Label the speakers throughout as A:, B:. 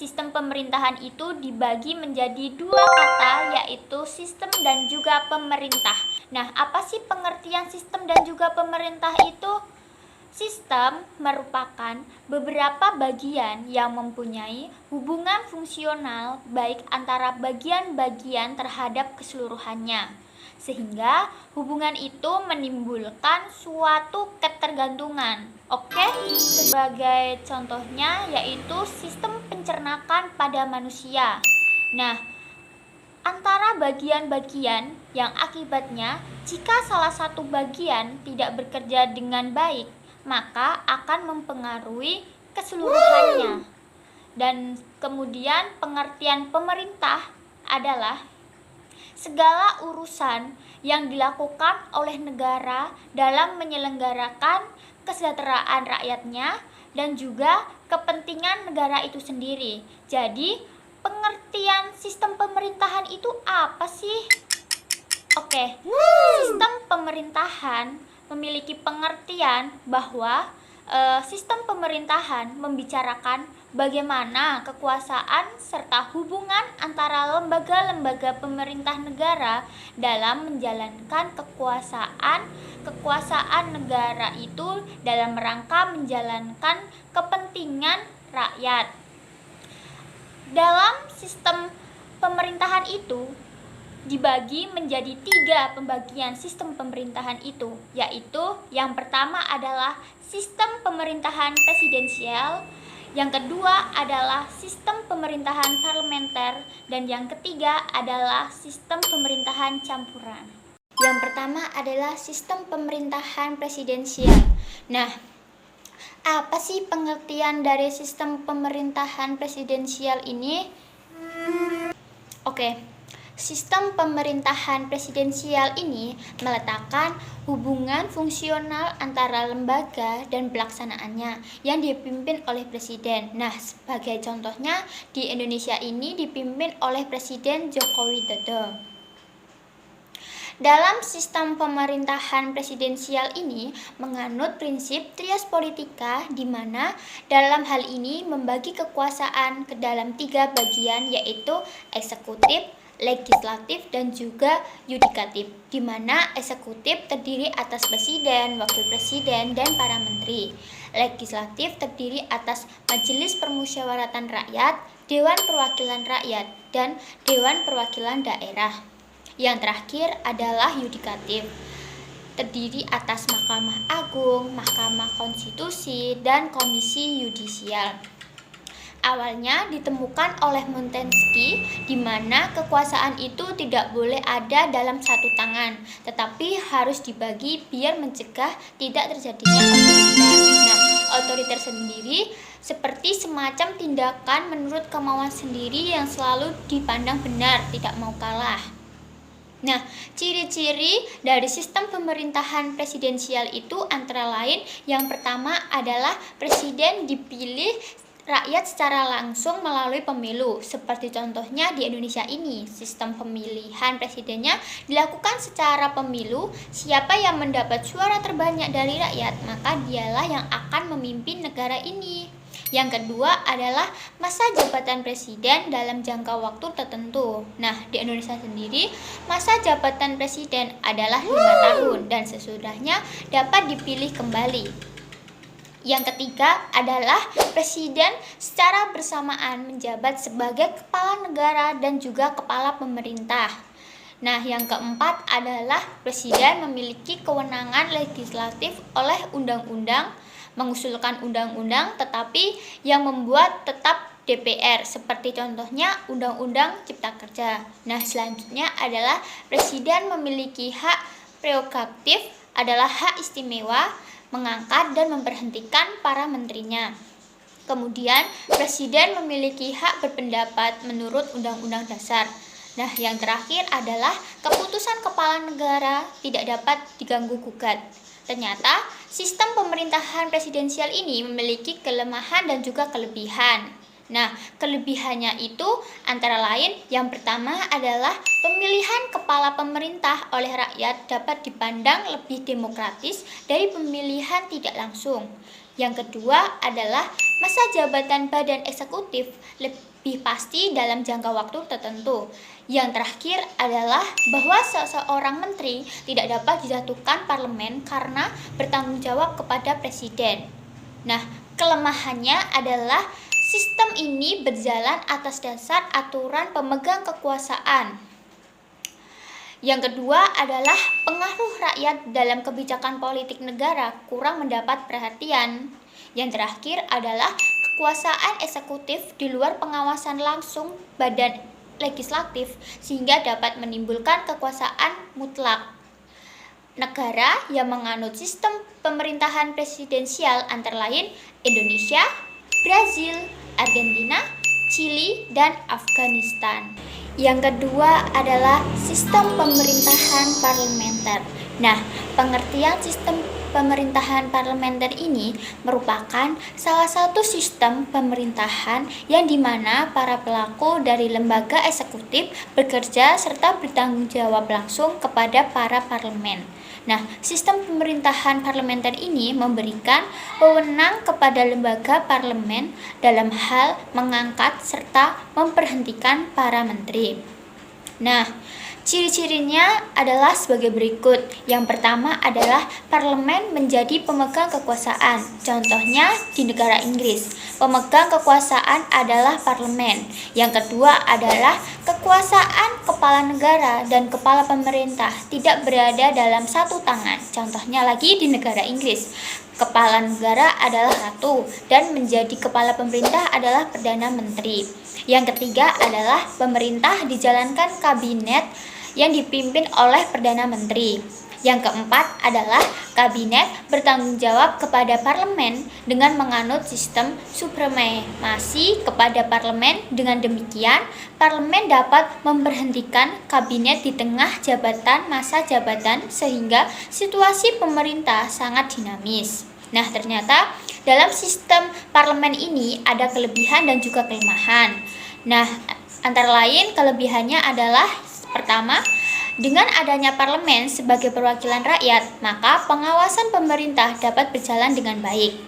A: sistem pemerintahan itu dibagi menjadi dua kata, yaitu sistem dan juga pemerintah. Nah, apa sih pengertian sistem dan juga pemerintah itu? Sistem merupakan beberapa bagian yang mempunyai hubungan fungsional baik antara bagian-bagian terhadap keseluruhannya, sehingga hubungan itu menimbulkan suatu ketergantungan. Oke, sebagai contohnya yaitu sistem pencernakan pada manusia. Nah, antara bagian-bagian yang akibatnya jika salah satu bagian tidak bekerja dengan baik, maka akan mempengaruhi keseluruhannya. Dan kemudian pengertian pemerintah adalah segala urusan yang dilakukan oleh negara dalam menyelenggarakan kesejahteraan rakyatnya dan juga kepentingan negara itu sendiri. Jadi, pengertian sistem pemerintahan itu apa sih? Oke, sistem pemerintahan memiliki pengertian bahwa sistem pemerintahan membicarakan bagaimana kekuasaan serta hubungan antara lembaga-lembaga pemerintah negara dalam menjalankan kekuasaan negara itu dalam rangka menjalankan kepentingan rakyat. Dalam sistem pemerintahan itu dibagi menjadi 3 pembagian sistem pemerintahan itu, yaitu yang pertama adalah sistem pemerintahan presidensial, yang kedua adalah sistem pemerintahan parlementer, dan yang ketiga adalah sistem pemerintahan campuran. Yang pertama adalah sistem pemerintahan presidensial. Nah, apa sih pengertian dari sistem pemerintahan presidensial ini? Oke. Sistem pemerintahan presidensial ini meletakkan hubungan fungsional antara lembaga dan pelaksanaannya yang dipimpin oleh presiden. Nah, sebagai contohnya di Indonesia ini dipimpin oleh Presiden Joko Widodo. Dalam sistem pemerintahan presidensial ini menganut prinsip trias politika, di mana dalam hal ini membagi kekuasaan ke dalam 3 bagian, yaitu eksekutif, legislatif, dan juga yudikatif, di mana eksekutif terdiri atas presiden, wakil presiden, dan para menteri. Legislatif terdiri atas Majelis Permusyawaratan Rakyat, Dewan Perwakilan Rakyat, dan Dewan Perwakilan Daerah. Yang terakhir adalah yudikatif, terdiri atas Mahkamah Agung, Mahkamah Konstitusi, dan Komisi Yudisial. Awalnya ditemukan oleh Montesquieu, di mana kekuasaan itu tidak boleh ada dalam satu tangan, tetapi harus dibagi biar mencegah tidak terjadinya otoriter. Nah, otoriter sendiri seperti semacam tindakan menurut kemauan sendiri yang selalu dipandang benar, tidak mau kalah. Nah, ciri-ciri dari sistem pemerintahan presidensial itu antara lain yang pertama adalah presiden dipilih rakyat secara langsung melalui pemilu. Seperti contohnya di Indonesia ini, sistem pemilihan presidennya dilakukan secara pemilu. Siapa yang mendapat suara terbanyak dari rakyat, maka dialah yang akan memimpin negara ini. Yang kedua adalah masa jabatan presiden dalam jangka waktu tertentu. Nah, di Indonesia sendiri, masa jabatan presiden adalah 5 tahun dan sesudahnya dapat dipilih kembali. Yang ketiga adalah presiden secara bersamaan menjabat sebagai kepala negara dan juga kepala pemerintah. Nah, yang keempat adalah presiden memiliki kewenangan legislatif oleh undang-undang, mengusulkan undang-undang, tetapi yang membuat tetap DPR, seperti contohnya Undang-Undang Cipta Kerja. Nah, selanjutnya adalah presiden memiliki hak prerogatif, adalah hak istimewa, mengangkat dan memberhentikan para menterinya. Kemudian, presiden memiliki hak berpendapat menurut Undang-Undang Dasar. Nah, yang terakhir adalah keputusan kepala negara tidak dapat diganggu-gugat. Ternyata, sistem pemerintahan presidensial ini memiliki kelemahan dan juga kelebihan. Nah, kelebihannya itu antara lain yang pertama adalah pemilihan kepala pemerintah oleh rakyat dapat dipandang lebih demokratis dari pemilihan tidak langsung. Yang kedua adalah masa jabatan badan eksekutif lebih pasti dalam jangka waktu tertentu. Yang terakhir adalah bahwa seseorang menteri tidak dapat dijatuhkan parlemen karena bertanggung jawab kepada presiden. Nah, kelemahannya adalah sistem ini berjalan atas dasar aturan pemegang kekuasaan. Yang kedua adalah pengaruh rakyat dalam kebijakan politik negara kurang mendapat perhatian. Yang terakhir adalah kekuasaan eksekutif di luar pengawasan langsung badan legislatif sehingga dapat menimbulkan kekuasaan mutlak. Negara yang menganut sistem pemerintahan presidensial antara lain Indonesia, Brazil, Argentina, Chili, dan Afghanistan. Yang kedua adalah sistem pemerintahan parlementer. Nah, pengertian sistem pemerintahan parlementer ini merupakan salah satu sistem pemerintahan yang dimana para pelaku dari lembaga eksekutif bekerja serta bertanggung jawab langsung kepada para parlemen. Nah, sistem pemerintahan parlementer ini memberikan wewenang kepada lembaga parlemen dalam hal mengangkat serta memberhentikan para menteri. Nah, ciri-cirinya adalah sebagai berikut. Yang pertama adalah parlemen menjadi pemegang kekuasaan. Contohnya di negara Inggris, pemegang kekuasaan adalah parlemen. Yang kedua adalah kekuasaan kepala negara dan kepala pemerintah tidak berada dalam satu tangan. Contohnya lagi di negara Inggris, kepala negara adalah ratu dan menjadi kepala pemerintah adalah perdana menteri. Yang ketiga adalah pemerintah dijalankan kabinet yang dipimpin oleh perdana menteri. Yang keempat adalah kabinet bertanggung jawab kepada parlemen dengan menganut sistem supremasi kepada parlemen. Dengan demikian, parlemen dapat memberhentikan kabinet di tengah jabatan masa jabatan sehingga situasi pemerintah sangat dinamis. Nah, ternyata dalam sistem parlemen ini ada kelebihan dan juga kelemahan. Nah, antara lain kelebihannya adalah pertama, dengan adanya parlemen sebagai perwakilan rakyat, maka pengawasan pemerintah dapat berjalan dengan baik.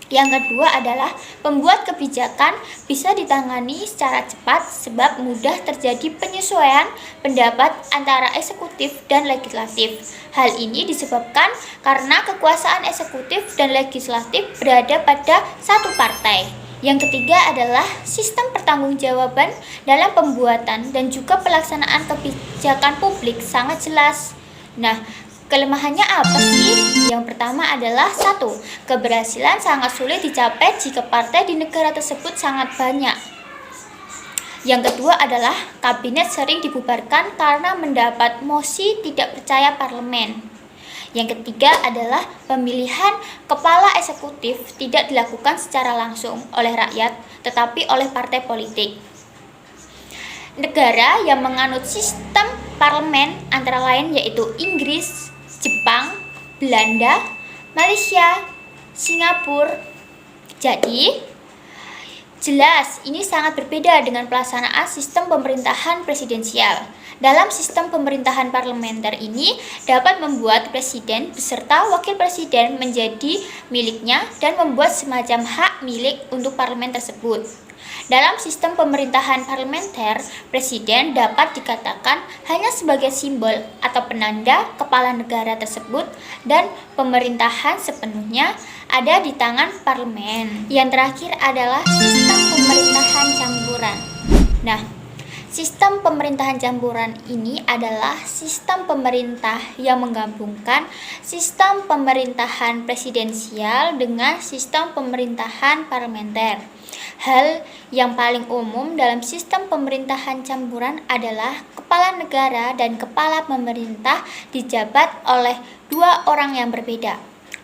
A: Yang kedua adalah pembuat kebijakan bisa ditangani secara cepat sebab mudah terjadi penyesuaian pendapat antara eksekutif dan legislatif. Hal ini disebabkan karena kekuasaan eksekutif dan legislatif berada pada satu partai. Yang ketiga adalah sistem pertanggungjawaban dalam pembuatan dan juga pelaksanaan kebijakan publik sangat jelas. Nah, kelemahannya apa sih? Yang pertama adalah satu, keberhasilan sangat sulit dicapai jika partai di negara tersebut sangat banyak. Yang kedua adalah kabinet sering dibubarkan karena mendapat mosi tidak percaya parlemen. Yang ketiga adalah pemilihan kepala eksekutif tidak dilakukan secara langsung oleh rakyat, tetapi oleh partai politik. Negara yang menganut sistem parlemen antara lain yaitu Inggris, Jepang, Belanda, Malaysia, Singapura. Jadi, jelas ini sangat berbeda dengan pelaksanaan sistem pemerintahan presidensial. Dalam sistem pemerintahan parlementer ini dapat membuat presiden beserta wakil presiden menjadi miliknya dan membuat semacam hak milik untuk parlemen tersebut. Dalam sistem pemerintahan parlementer, presiden dapat dikatakan hanya sebagai simbol atau penanda kepala negara tersebut dan pemerintahan sepenuhnya ada di tangan parlemen. Yang terakhir adalah sistem pemerintahan campuran. Nah, sistem pemerintahan campuran ini adalah sistem pemerintah yang menggabungkan sistem pemerintahan presidensial dengan sistem pemerintahan parlementer. Hal yang paling umum dalam sistem pemerintahan campuran adalah kepala negara dan kepala pemerintah dijabat oleh dua orang yang berbeda.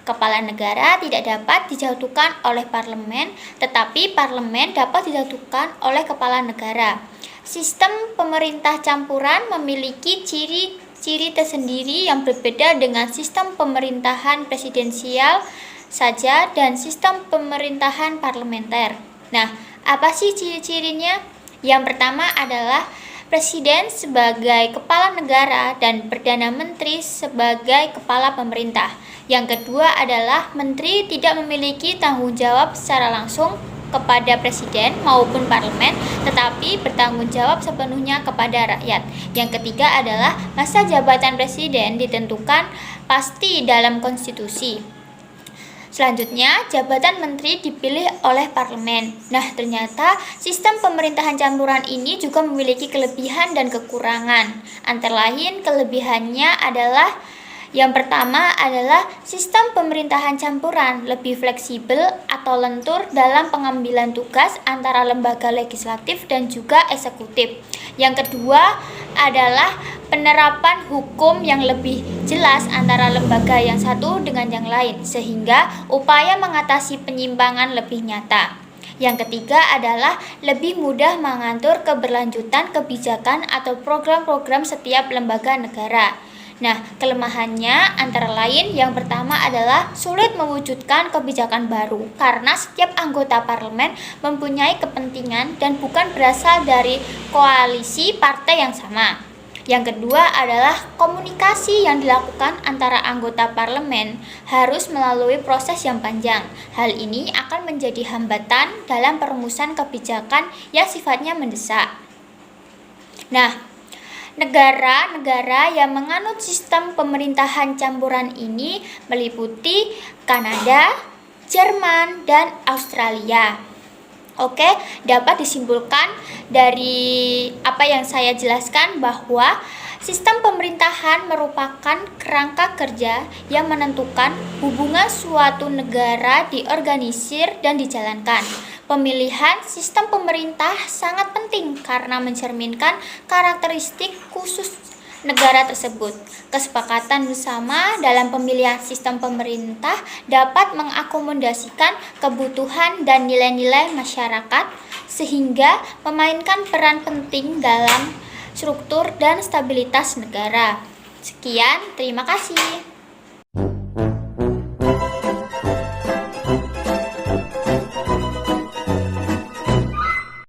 A: Kepala negara tidak dapat dijatuhkan oleh parlemen, tetapi parlemen dapat dijatuhkan oleh kepala negara. Sistem pemerintah campuran memiliki ciri-ciri tersendiri yang berbeda dengan sistem pemerintahan presidensial saja dan sistem pemerintahan parlementer. Nah, apa sih ciri-cirinya? Yang pertama adalah Presiden sebagai kepala negara dan Perdana Menteri sebagai kepala pemerintah. Yang kedua adalah menteri tidak memiliki tanggung jawab secara langsung kepada presiden maupun parlemen, tetapi bertanggung jawab sepenuhnya kepada rakyat. Yang ketiga adalah masa jabatan presiden ditentukan pasti dalam konstitusi. Selanjutnya, jabatan menteri dipilih oleh parlemen. Nah, ternyata sistem pemerintahan campuran ini juga memiliki kelebihan dan kekurangan. Antara lain, kelebihannya adalah yang pertama adalah sistem pemerintahan campuran lebih fleksibel atau lentur dalam pengambilan tugas antara lembaga legislatif dan juga eksekutif. Yang kedua adalah penerapan hukum yang lebih jelas antara lembaga yang satu dengan yang lain, sehingga upaya mengatasi penyimpangan lebih nyata. Yang ketiga adalah lebih mudah mengatur keberlanjutan kebijakan atau program-program setiap lembaga negara. Nah, kelemahannya antara lain yang pertama adalah sulit mewujudkan kebijakan baru karena setiap anggota parlemen mempunyai kepentingan dan bukan berasal dari koalisi partai yang sama. Yang kedua adalah komunikasi yang dilakukan antara anggota parlemen harus melalui proses yang panjang. Hal ini akan menjadi hambatan dalam perumusan kebijakan yang sifatnya mendesak. Nah, negara-negara yang menganut sistem pemerintahan campuran ini meliputi Kanada, Jerman, dan Australia. Oke, dapat disimpulkan dari apa yang saya jelaskan bahwa sistem pemerintahan merupakan kerangka kerja yang menentukan hubungan suatu negara diorganisir dan dijalankan. Pemilihan sistem pemerintah sangat penting karena mencerminkan karakteristik khusus negara tersebut. Kesepakatan bersama dalam pemilihan sistem pemerintah dapat mengakomodasikan kebutuhan dan nilai-nilai masyarakat sehingga memainkan peran penting dalam struktur dan stabilitas negara. Sekian, terima kasih.